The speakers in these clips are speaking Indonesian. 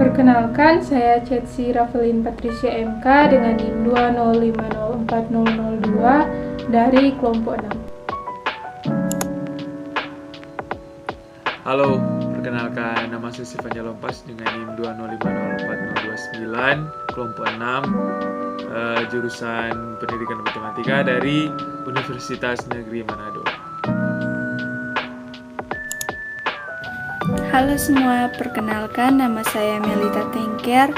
Perkenalkan, saya Chetsi Ravelin Patricia MK dengan NIM 205040002 dari kelompok 6. Halo, perkenalkan nama saya Sifan Jalompas dengan NIM 205040029 kelompok 6 jurusan Pendidikan Matematika dari Universitas Negeri Manado. Halo semua, perkenalkan nama saya Melita Tengker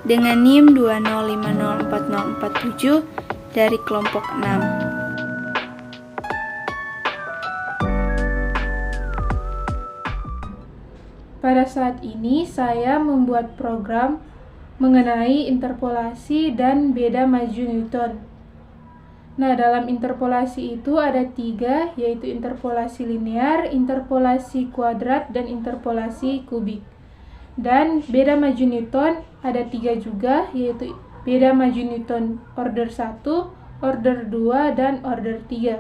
dengan NIM 205040047 dari kelompok 6. Pada saat ini saya membuat program mengenai interpolasi dan beda maju Newton. Nah, dalam interpolasi itu ada 3, yaitu interpolasi linear, interpolasi kuadrat, dan interpolasi kubik. Dan beda maju Newton ada 3 juga, yaitu beda maju Newton order 1, order 2, dan order 3.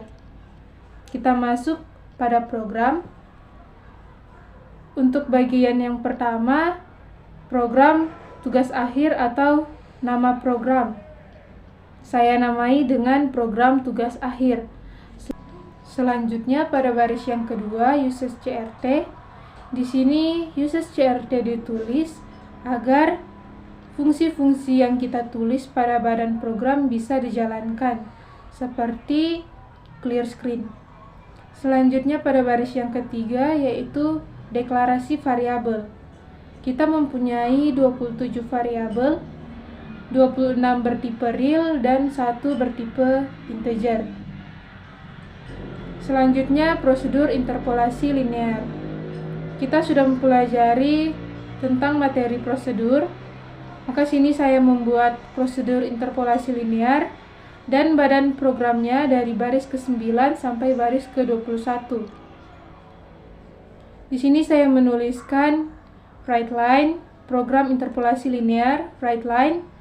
Kita masuk pada program. Untuk bagian yang pertama, program tugas akhir atau nama program. Saya namai dengan program tugas akhir. Selanjutnya pada baris yang kedua, uses CRT. Di sini uses CRT ditulis agar fungsi-fungsi yang kita tulis pada badan program bisa dijalankan, seperti clear screen. Selanjutnya pada baris yang ketiga, yaitu deklarasi variabel. Kita mempunyai 27 variabel, 26 bertipe real dan 1 bertipe integer. Selanjutnya prosedur interpolasi linear. Kita sudah mempelajari tentang materi prosedur, maka sini saya membuat prosedur interpolasi linear dan badan programnya dari baris ke-9 sampai baris ke-21. Di sini saya menuliskan write line, program interpolasi linear, write line.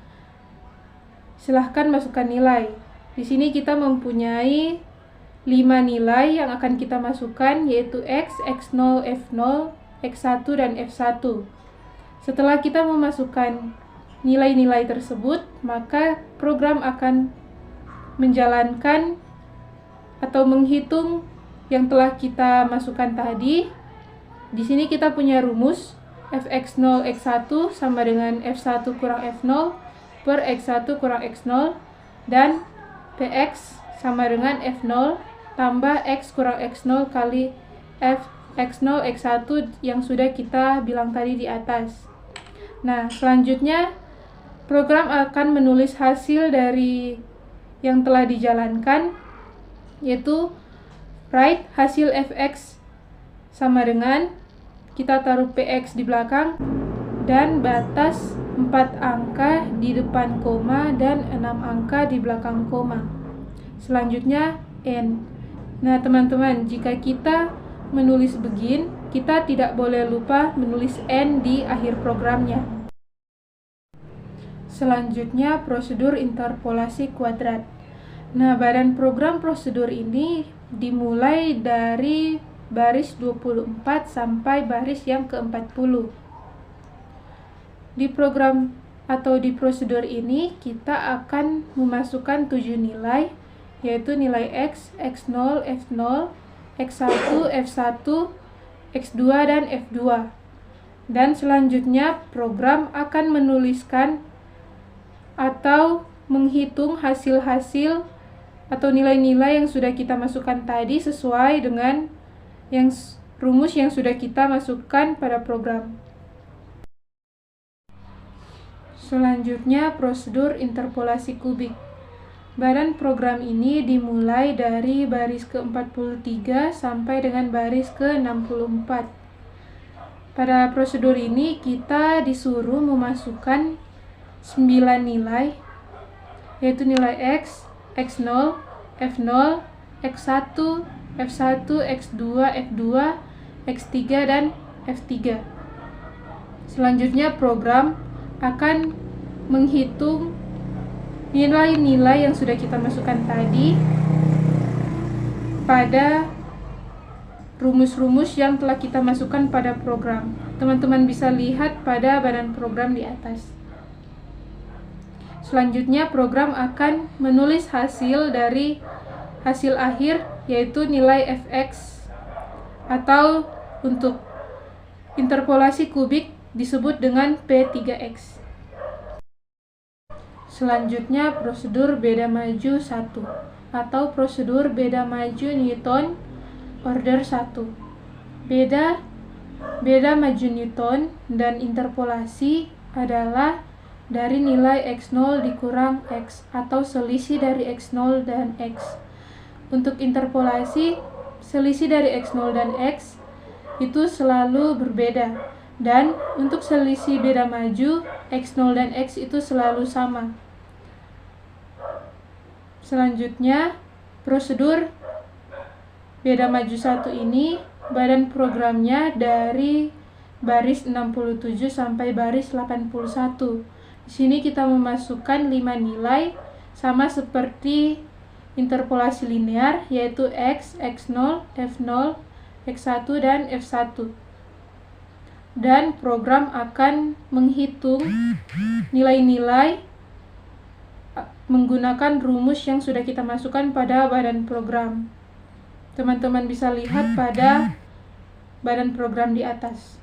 Silahkan masukkan nilai. Di sini kita mempunyai 5 nilai yang akan kita masukkan, yaitu X, X0, F0, X1, dan F1. Setelah kita memasukkan nilai-nilai tersebut, maka program akan menjalankan atau menghitung yang telah kita masukkan tadi. Di sini kita punya rumus Fx0 X1 sama dengan F1 kurang F0 per X1 kurang X0, dan Px sama dengan F0 tambah X kurang X0 kali Fx0 X1 yang sudah kita bilang tadi di atas. Nah, selanjutnya program akan menulis hasil dari yang telah dijalankan, yaitu write hasil Fx sama dengan, kita taruh Px di belakang, dan batas 4 angka di depan koma dan 6 angka di belakang koma. Selanjutnya N. Nah teman-teman, jika kita menulis begin, kita tidak boleh lupa menulis N di akhir programnya. Selanjutnya prosedur interpolasi kuadrat. Nah, badan program prosedur ini dimulai dari baris 24 sampai baris yang ke-40. Di program atau di prosedur ini kita akan memasukkan 7 nilai, yaitu nilai X, X0, F0, X1, F1, X2, dan F2. Dan selanjutnya program akan menuliskan atau menghitung hasil-hasil atau nilai-nilai yang sudah kita masukkan tadi sesuai dengan rumus yang sudah kita masukkan pada program. Selanjutnya prosedur interpolasi kubik. Badan program ini dimulai dari baris ke-43 sampai dengan baris ke-64. Pada prosedur ini kita disuruh memasukkan 9 nilai, yaitu nilai X, X0, F0, X1, F1, X2, F2, X3, dan F3. Selanjutnya program akan menghitung nilai-nilai yang sudah kita masukkan tadi pada rumus-rumus yang telah kita masukkan pada program. Teman-teman bisa lihat pada badan program di atas. Selanjutnya, program akan menulis hasil dari hasil akhir, yaitu nilai fx, atau untuk interpolasi kubik disebut dengan P3X. Selanjutnya, prosedur beda maju 1 atau prosedur beda maju Newton order 1. Beda maju Newton dan interpolasi adalah dari nilai X0 dikurang X atau selisih dari X0 dan X. Untuk interpolasi, selisih dari X0 dan X itu selalu berbeda, dan untuk selisih beda maju, X0 dan X itu selalu sama. Selanjutnya, prosedur beda maju 1 ini, badan programnya dari baris 67 sampai baris 81. Di sini kita memasukkan 5 nilai, sama seperti interpolasi linear, yaitu X, X0, F0, X1, dan F1. Dan program akan menghitung nilai-nilai menggunakan rumus yang sudah kita masukkan pada badan program. Teman-teman bisa lihat pada badan program di atas.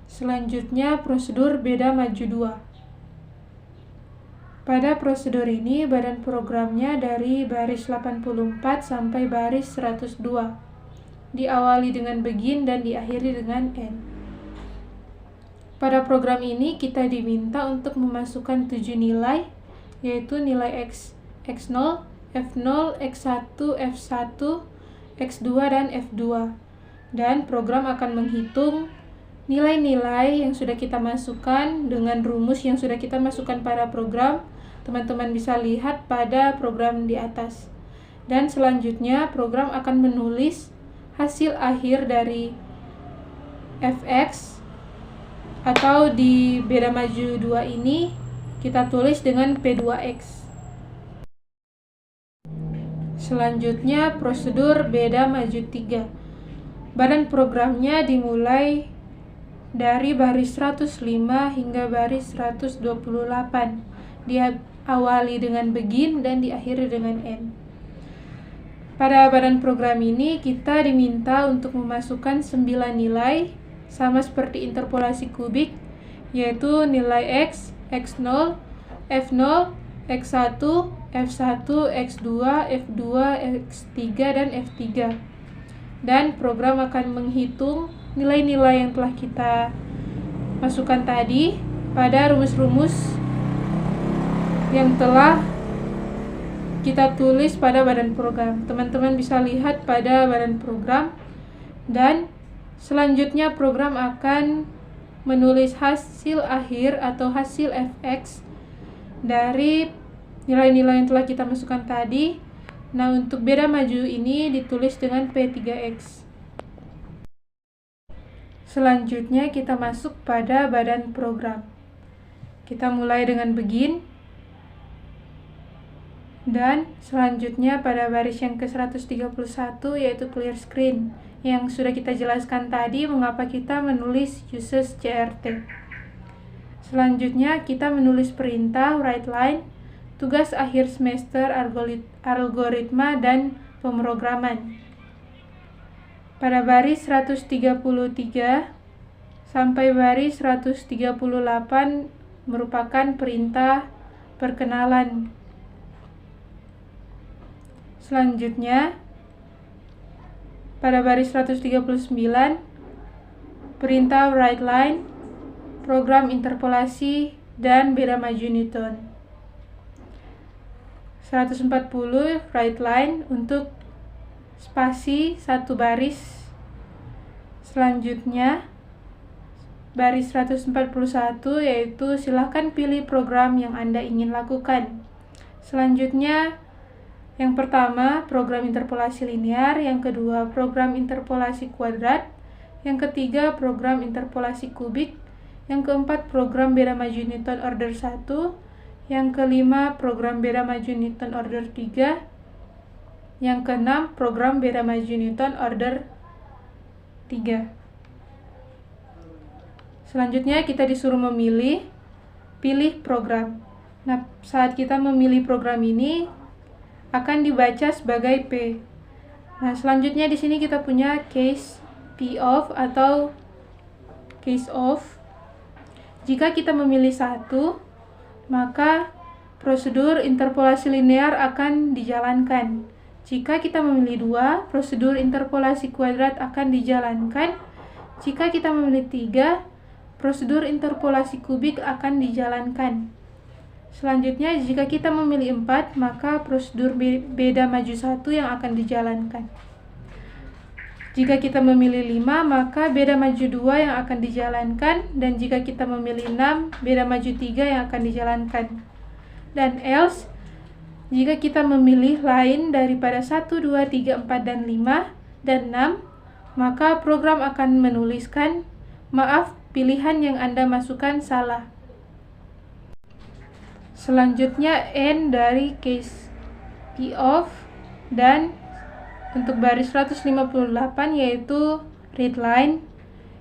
Selanjutnya, prosedur beda maju 2. Pada prosedur ini, badan programnya dari baris 84 sampai baris 102. Diawali dengan begin dan diakhiri dengan end. Pada program ini, kita diminta untuk memasukkan 7 nilai, yaitu nilai X0, F0, X1, F1, X2, dan F2. Dan program akan menghitung nilai-nilai yang sudah kita masukkan dengan rumus yang sudah kita masukkan pada program. Teman-teman bisa lihat pada program di atas. Dan selanjutnya, program akan menulis hasil akhir dari fx, atau di beda maju 2 ini kita tulis dengan P2X. Selanjutnya, prosedur beda maju 3. Badan programnya dimulai dari baris 105 hingga baris 128. Diawali dengan begin dan diakhiri dengan end. Pada badan program ini kita diminta untuk memasukkan 9 nilai, sama seperti interpolasi kubik, yaitu nilai X, X0, F0, X1, F1, X2, F2, X3, dan F3. Dan program akan menghitung nilai-nilai yang telah kita masukkan tadi pada rumus-rumus yang telah kita tulis pada badan program. Teman-teman bisa lihat pada badan program. Dan selanjutnya program akan menulis hasil akhir atau hasil fx dari nilai-nilai yang telah kita masukkan tadi. Nah, untuk beda maju ini ditulis dengan P3X. Selanjutnya kita masuk pada badan program. Kita mulai dengan begin. Dan selanjutnya pada baris yang ke-131 yaitu clear screen, yang sudah kita jelaskan tadi mengapa kita menulis uses CRT. Selanjutnya kita menulis perintah write line, tugas akhir semester, algoritma, dan pemrograman. Pada baris 133 sampai baris 138 merupakan perintah perkenalan. Selanjutnya, pada baris 139, perintah write line, program interpolasi, dan beda maju Newton. 140 write line untuk spasi 1 baris. Selanjutnya, baris 141 yaitu silahkan pilih program yang Anda ingin lakukan. Selanjutnya, yang pertama, program interpolasi linear. Yang kedua, program interpolasi kuadrat. Yang ketiga, program interpolasi kubik. Yang keempat, program beda maju Newton order 1. Yang kelima, program beda maju Newton order 3. Yang keenam, program beda maju Newton order 3. Selanjutnya kita disuruh pilih program. Nah, saat kita memilih program ini akan dibaca sebagai P. Nah, selanjutnya di sini kita punya case P of atau case of. Jika kita memilih satu, maka prosedur interpolasi linear akan dijalankan. Jika kita memilih 2, prosedur interpolasi kuadrat akan dijalankan. Jika kita memilih 3, prosedur interpolasi kubik akan dijalankan. Selanjutnya, jika kita memilih 4, maka prosedur beda maju 1 yang akan dijalankan. Jika kita memilih 5, maka beda maju 2 yang akan dijalankan. Dan jika kita memilih 6, beda maju 3 yang akan dijalankan. Dan else, jika kita memilih lain daripada 1, 2, 3, 4, dan 5, dan 6, maka program akan menuliskan, maaf, pilihan yang Anda masukkan salah. Selanjutnya, N dari case P of, dan untuk baris 158 yaitu read line,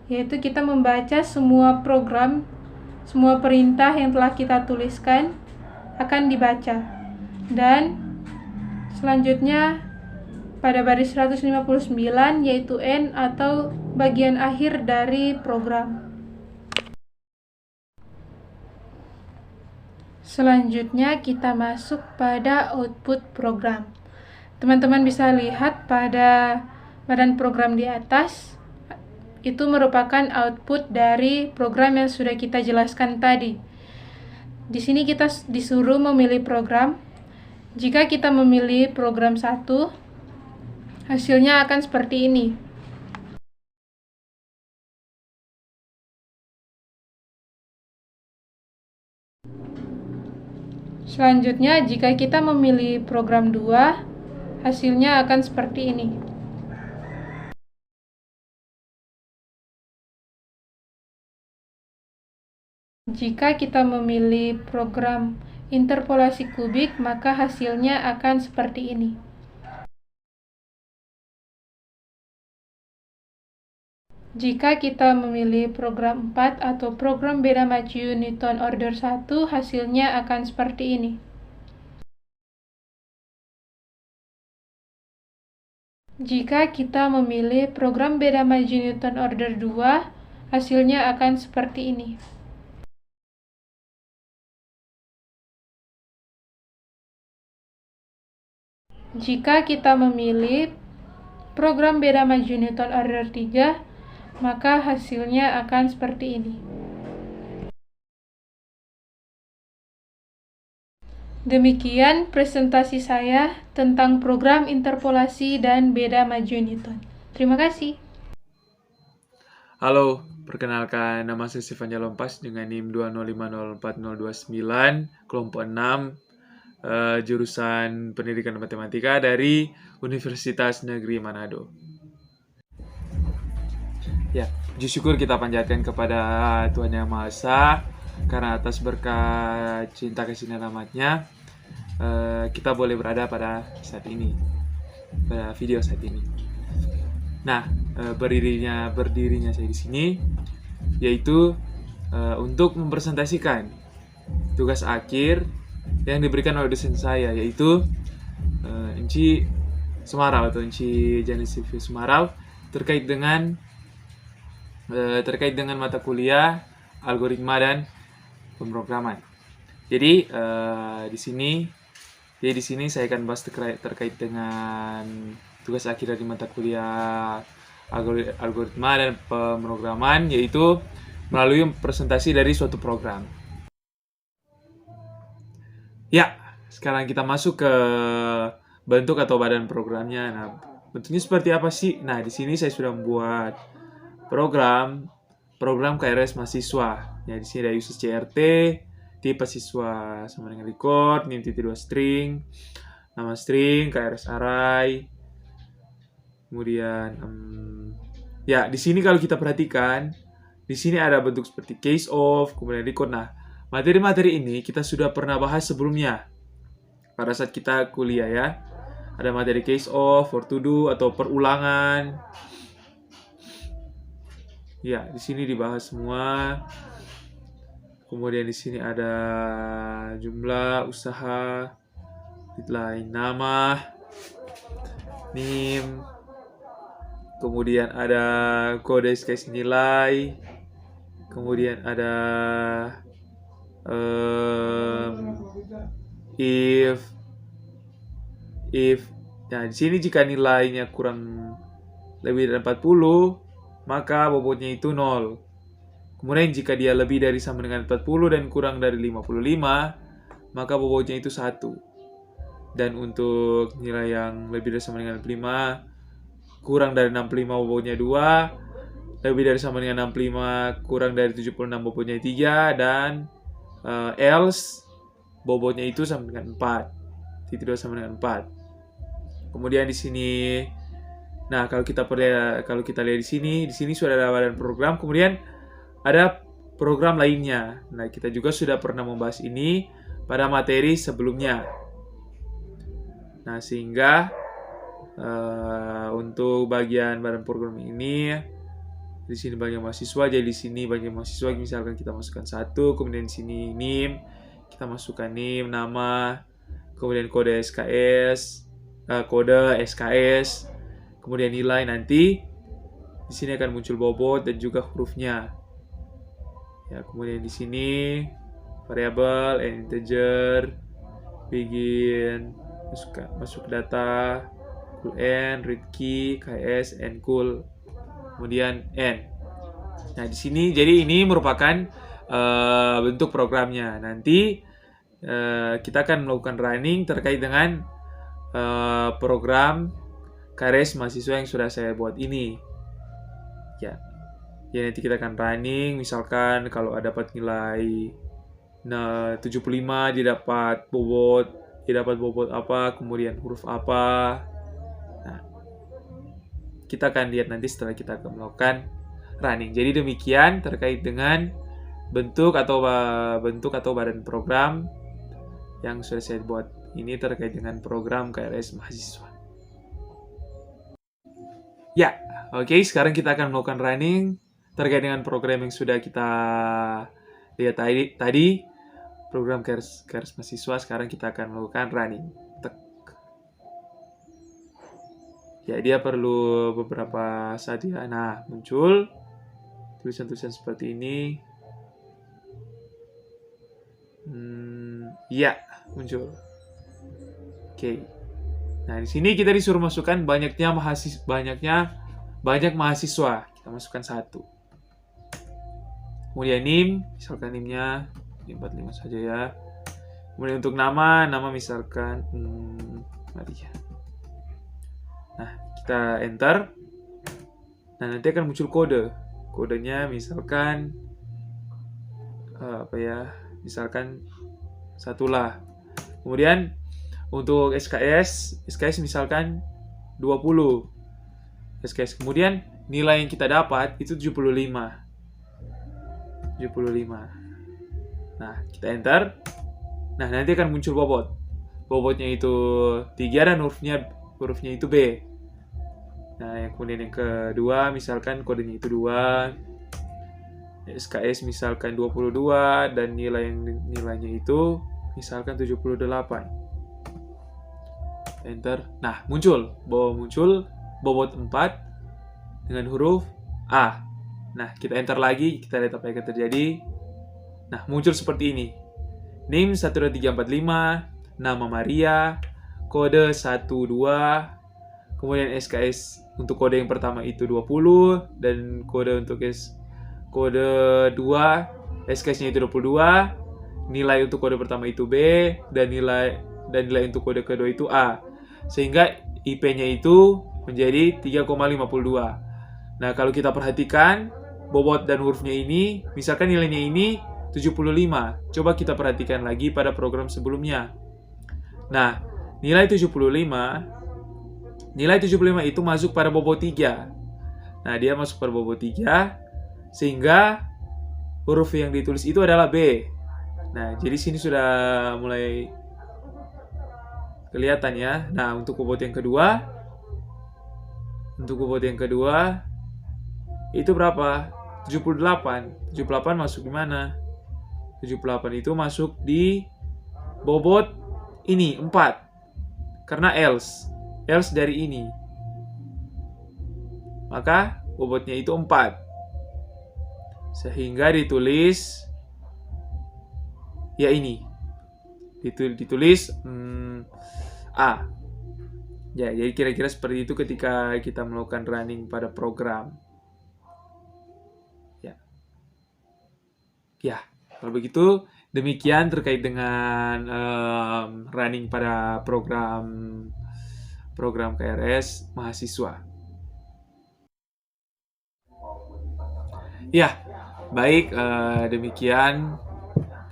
yaitu kita membaca semua program, semua perintah yang telah kita tuliskan akan dibaca. Dan selanjutnya pada baris 159 yaitu N atau bagian akhir dari program. Selanjutnya kita masuk pada output program. Teman-teman bisa lihat pada badan program di atas, itu merupakan output dari program yang sudah kita jelaskan tadi. Di sini kita disuruh memilih program. Jika kita memilih program 1, hasilnya akan seperti ini. Selanjutnya, jika kita memilih program 2, hasilnya akan seperti ini. Jika kita memilih program interpolasi kubik, maka hasilnya akan seperti ini. Jika kita memilih program 4 atau program beda maju Newton order 1, hasilnya akan seperti ini. Jika kita memilih program beda maju Newton order 2, hasilnya akan seperti ini. Jika kita memilih program beda maju Newton order 3, maka hasilnya akan seperti ini. Demikian presentasi saya tentang program interpolasi dan beda maju Newton. Terima kasih. Halo, perkenalkan nama saya Stefan Jalompas dengan NIM 2050409, kelompok 6, jurusan Pendidikan Matematika dari Universitas Negeri Manado. Ya, puji syukur kita panjatkan kepada Tuhan Yang Maha Esa karena atas berkat cinta kasih dan rahmat-Nya kita boleh berada pada saat ini, pada video saat ini. Nah, berdirinya saya di sini yaitu untuk mempresentasikan tugas akhir yang diberikan oleh dosen saya, yaitu Enci Sumarau atau Enci Janis Silvi Sumarau terkait dengan mata kuliah algoritma dan pemrograman. Jadi di sini saya akan bahas terkait dengan tugas akhir dari mata kuliah algoritma dan pemrograman, yaitu melalui presentasi dari suatu program. Ya, sekarang kita masuk ke bentuk atau badan programnya. Nah, bentuknya seperti apa sih? Nah, di sini saya sudah membuat program KRS mahasiswa. Ya, di sini ada user CRT, tipe siswa sama dengan record, NIM titik 2 string, nama string, KRS array. Kemudian ya, di sini kalau kita perhatikan, di sini ada bentuk seperti case of, kemudian record. Nah, materi-materi ini kita sudah pernah bahas sebelumnya pada saat kita kuliah ya. Ada materi case of, for to do atau perulangan. Ya, di sini dibahas semua. Kemudian di sini ada jumlah, usaha, deadline, nama, NIM. Kemudian ada kode SKS nilai. Kemudian ada if. Nah, di sini jika nilainya kurang lebih dari 40, maka bobotnya itu 0. Kemudian jika dia lebih dari sama dengan 40 dan kurang dari 55, maka bobotnya itu 1. Dan untuk nilai yang lebih dari sama dengan 65, kurang dari 65 bobotnya 2, lebih dari sama dengan 65, kurang dari 76 bobotnya 3, dan else bobotnya itu sama dengan 4. Titik 2 sama dengan 4. Kemudian di sini, nah kalau kita lihat di sini sudah ada badan program, kemudian ada program lainnya. Nah, kita juga sudah pernah membahas ini pada materi sebelumnya. Nah, sehingga untuk bagian badan program ini, di sini bagian mahasiswa, jadi di sini bagian mahasiswa misalkan kita masukkan 1, kemudian di sini NIM, kita masukkan NIM, nama, kemudian kode SKS, kemudian nilai nanti di sini akan muncul bobot dan juga hurufnya. Ya, kemudian di sini variabel, integer, begin, masuk data, cool n, read key, ks, n cool, kemudian n. Nah, di sini jadi ini merupakan bentuk programnya. Nanti kita akan melakukan running terkait dengan program KRS mahasiswa yang sudah saya buat ini. Ya, nanti kita akan running. Misalkan kalau dapat nilai 75, dia dapat bobot apa, kemudian huruf apa. Nah, kita akan lihat nanti setelah kita akan melakukan running. Jadi demikian terkait dengan bentuk atau badan program yang sudah saya buat ini terkait dengan program KRS mahasiswa. Ya, oke, sekarang kita akan melakukan running terkait dengan program yang sudah kita lihat tadi program KRS mahasiswa. Sekarang kita akan melakukan running. Ya, dia perlu beberapa saat ya. Nah, muncul tulisan-tulisan seperti ini. Ya, muncul. Oke. Nah, di sini kita disuruh masukkan banyak mahasiswa. Kita masukkan 1. Kemudian NIM, misalkan NIM-nya 45 saja ya. Kemudian untuk nama misalkan Maria. Nah, kita enter. Nah, nanti akan muncul kode. Kodenya misalkan misalkan 1 lah. Kemudian untuk SKS misalkan 20 SKS. Kemudian nilai yang kita dapat itu 75. Nah, kita enter. Nah, nanti akan muncul bobot. Bobotnya itu 3 dan hurufnya itu B. Nah, yang kemudian yang kedua misalkan kodenya itu 2. SKS misalkan 22 dan nilainya itu misalkan 78. Enter. Nah, muncul bobot 4 dengan huruf A. Nah, kita enter lagi, kita lihat apa yang akan terjadi. Nah, muncul seperti ini. NIM 12345, nama Maria, kode 12, kemudian SKS untuk kode yang pertama itu 20 dan kode untuk kode 2 SKS-nya itu 22, nilai untuk kode pertama itu B dan nilai untuk kode kedua itu A. Sehingga IP-nya itu menjadi 3,52. Nah, kalau kita perhatikan bobot dan hurufnya ini, misalkan nilainya ini 75. Coba kita perhatikan lagi pada program sebelumnya. Nah, nilai 75 itu masuk pada bobot 3. Nah, dia masuk pada bobot 3 sehingga huruf yang ditulis itu adalah B. Nah, jadi sini sudah mulai Kelihatan ya. Nah, untuk bobot yang kedua, itu berapa? 78. 78 masuk di mana? 78 itu masuk di bobot ini 4. Karena else dari ini. Maka bobotnya itu 4. Sehingga ditulis ya ini. Ditulis A. Ya, jadi kira-kira seperti itu ketika kita melakukan running pada program. Ya, kalau begitu demikian terkait dengan running pada program KRS mahasiswa. Ya, baik, demikian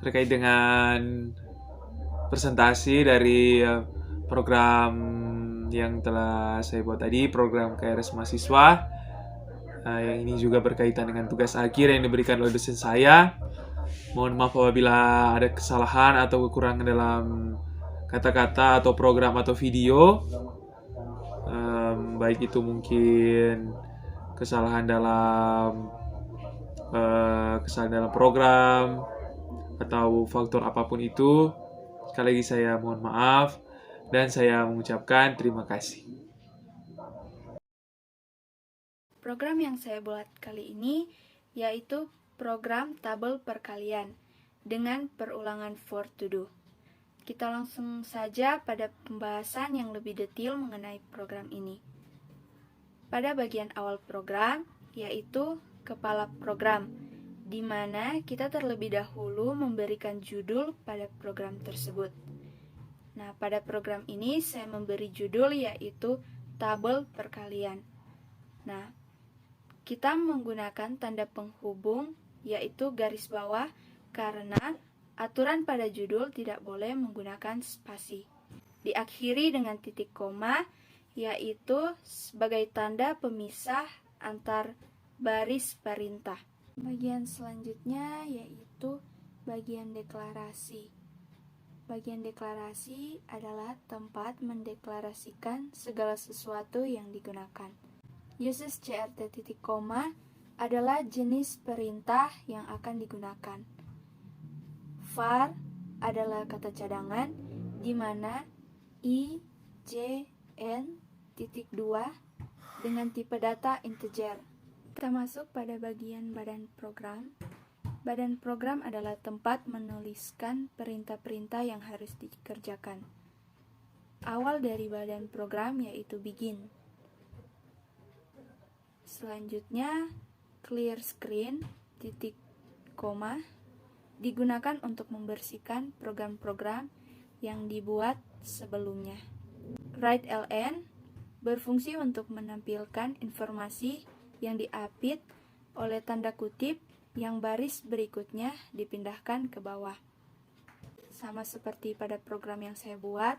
terkait dengan presentasi dari program yang telah saya buat tadi, program KRS mahasiswa. Yang ini juga berkaitan dengan tugas akhir yang diberikan oleh dosen saya. Mohon maaf apabila ada kesalahan atau kekurangan dalam kata-kata atau program atau video. Baik itu mungkin kesalahan dalam program atau faktor apapun itu. Sekali lagi saya mohon maaf dan saya mengucapkan terima kasih. Program yang saya buat kali ini yaitu program tabel perkalian dengan perulangan for to do. Kita langsung saja pada pembahasan yang lebih detail mengenai program ini. Pada bagian awal program, yaitu kepala program, di mana kita terlebih dahulu memberikan judul pada program tersebut. Nah, pada program ini saya memberi judul yaitu tabel perkalian. Nah, kita menggunakan tanda penghubung yaitu garis bawah karena aturan pada judul tidak boleh menggunakan spasi. Diakhiri dengan titik koma yaitu sebagai tanda pemisah antar baris perintah. Bagian selanjutnya yaitu bagian deklarasi. Bagian deklarasi adalah tempat mendeklarasikan segala sesuatu yang digunakan. Uses CRT titik koma adalah jenis perintah yang akan digunakan. Var adalah kata cadangan di mana I, J, N, titik 2 dengan tipe data integer. Kita masuk pada bagian badan program. Badan program adalah tempat menuliskan perintah-perintah yang harus dikerjakan. Awal dari badan program yaitu begin. Selanjutnya, clear screen, titik koma, digunakan untuk membersihkan program-program yang dibuat sebelumnya. Write ln berfungsi untuk menampilkan informasi yang diapit oleh tanda kutip yang baris berikutnya dipindahkan ke bawah. Sama seperti pada program yang saya buat,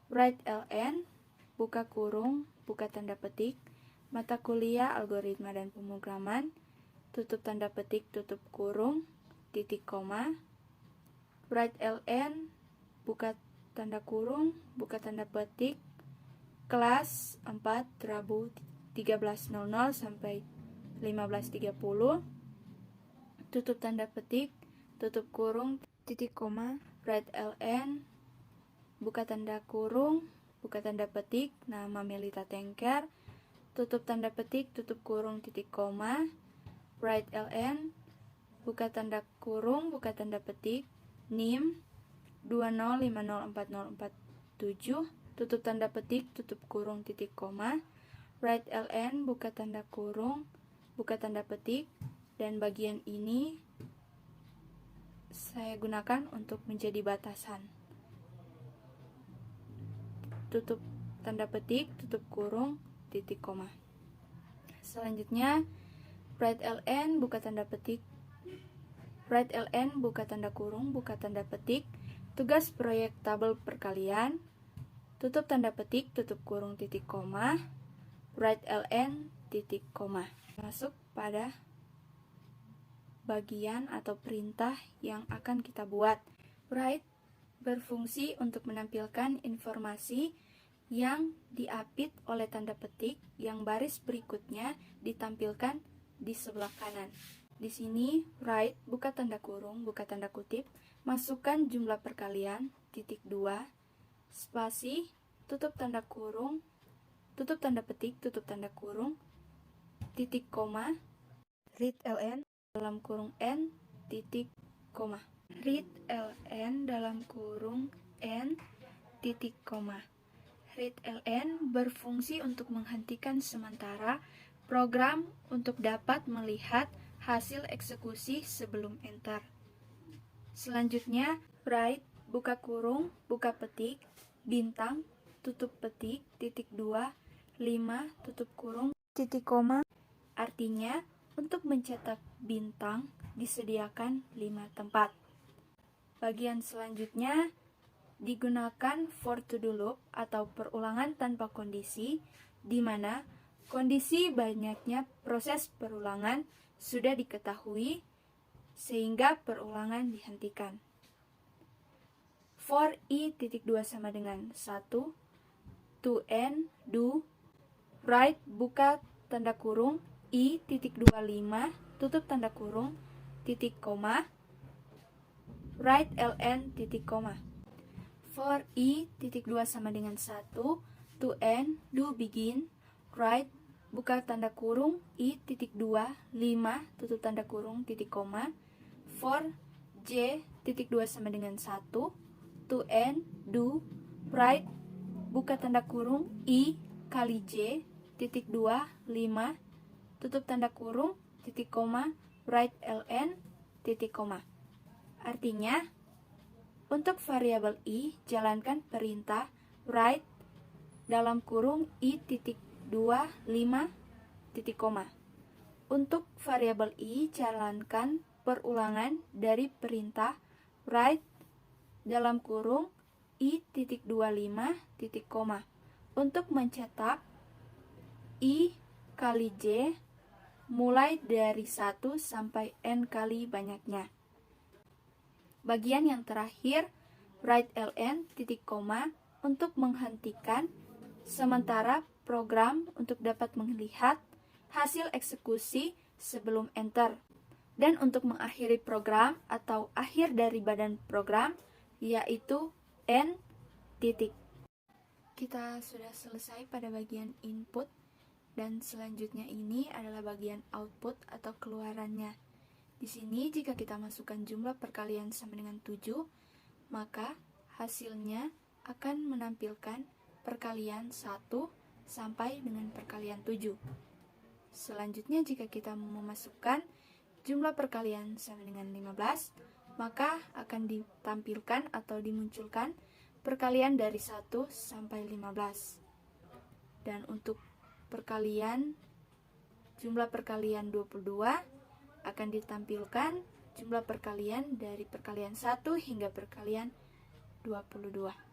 write ln, buka kurung, buka tanda petik, mata kuliah algoritma dan pemrograman, tutup tanda petik, tutup kurung, titik koma, write ln, buka tanda kurung, buka tanda petik, kelas 4 Rabu 13.00 sampai 15.30, tutup tanda petik, tutup kurung, titik koma, write ln, buka tanda kurung, buka tanda petik, nama Melita Tengker, tutup tanda petik, tutup kurung, titik koma, write ln, buka tanda kurung, buka tanda petik, NIM 205040447, tutup tanda petik, tutup kurung, titik koma, write ln, buka tanda kurung, buka tanda petik, dan bagian ini saya gunakan untuk menjadi batasan. Tutup tanda petik, tutup kurung, titik koma. Selanjutnya, write ln, buka tanda petik, write ln, buka tanda kurung, buka tanda petik, tugas proyek tabel perkalian, tutup tanda petik, tutup kurung, titik koma, write ln, titik koma. Masuk pada bagian atau perintah yang akan kita buat. Write berfungsi untuk menampilkan informasi yang diapit oleh tanda petik yang baris berikutnya ditampilkan di sebelah kanan. Di sini, write, buka tanda kurung, buka tanda kutip, masukkan jumlah perkalian, titik 2, spasi, tutup tanda kurung, tutup tanda petik, tutup tanda kurung, titik koma, read ln, dalam kurung n, titik koma. Read ln dalam kurung n, titik koma. Read ln berfungsi untuk menghentikan sementara program untuk dapat melihat hasil eksekusi sebelum enter. Selanjutnya, write, buka kurung, buka petik, bintang, tutup petik, titik 2, 5, tutup kurung, titik koma. Artinya, untuk mencetak bintang disediakan 5 tempat. Bagian selanjutnya digunakan for to do loop atau perulangan tanpa kondisi, di mana kondisi banyaknya proses perulangan sudah diketahui sehingga perulangan dihentikan. For i.2 sama dengan 1, to n, do, write, buka tanda kurung, i.25, tutup tanda kurung, titik koma, write ln, titik koma. For i.2 sama dengan 1, to n, do begin, write, buka tanda kurung, i.2, 5, tutup tanda kurung, titik koma. For j.2 sama dengan 1, to n, do, write, buka tanda kurung, i kali j, titik 2, 5, tutup tanda kurung, titik koma, write ln, titik koma. Artinya, untuk variabel i, jalankan perintah write dalam kurung i.2, 5, titik koma. Untuk variabel i, jalankan perulangan dari perintah write dalam kurung i.25, titik koma. Untuk mencetak i kali j mulai dari 1 sampai n kali banyaknya. Bagian yang terakhir, write ln, titik koma, untuk menghentikan sementara program untuk dapat melihat hasil eksekusi sebelum enter. Dan untuk mengakhiri program atau akhir dari badan program, yaitu n titik. Kita sudah selesai pada bagian input, dan selanjutnya ini adalah bagian output atau keluarannya. Di sini jika kita masukkan jumlah perkalian sama dengan 7, maka hasilnya akan menampilkan perkalian 1 sampai dengan perkalian 7. Selanjutnya jika kita memasukkan jumlah perkalian sama dengan 15, maka akan ditampilkan atau dimunculkan perkalian dari 1 sampai 15. Dan untuk perkalian jumlah perkalian 22 akan ditampilkan jumlah perkalian dari perkalian 1 hingga perkalian 22.